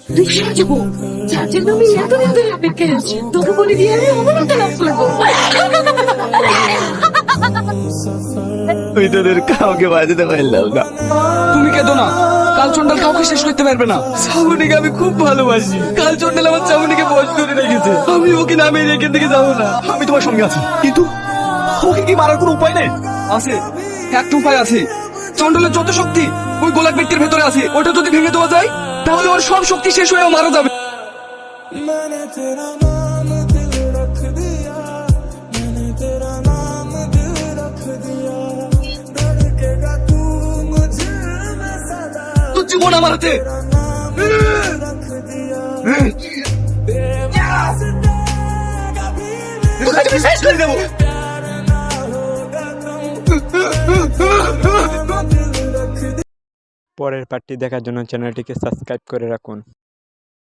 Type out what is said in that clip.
রিক্সা যাবো, যার জন্য আমি এতদিন ধরে অপেক্ষায় আছি। তোকে বলে দিয়ে আমি অবনতি লাভ করবো। তুই তোদের কাউকে বাঁচাতে পারলাম না। তুমি কেঁদো না, কাল চন্ডাল কাউকে শেষ করতে পারবে না। শ্রাবণীকে আমি খুব ভালোবাসি। কাল চন্ডাল আমার শ্রাবণীকে বশ করে রেখেছে। আমি ওকে নামিয়ে এখান থেকে যাবো না। আমি তোমার সঙ্গে আছি, কিন্তু ওকে কি মারার কোনো উপায় নেই? আছে, একটা উপায় আছে। চন্ডালের যত শক্তি ওই গোলাপ ব্যক্তির ভেতরে আছে, ওটা যদি ভেঙে দেওয়া যায় তাহলে ওর সব শক্তি শেষ হয়েও মারা যাবে। তোর জীবন আমার হাতে। তোকে আমি শেষ করে দেবো। পরের পার্টটি দেখার জন্য চ্যানেলটিকে সাবস্ক্রাইব করে রাখুন।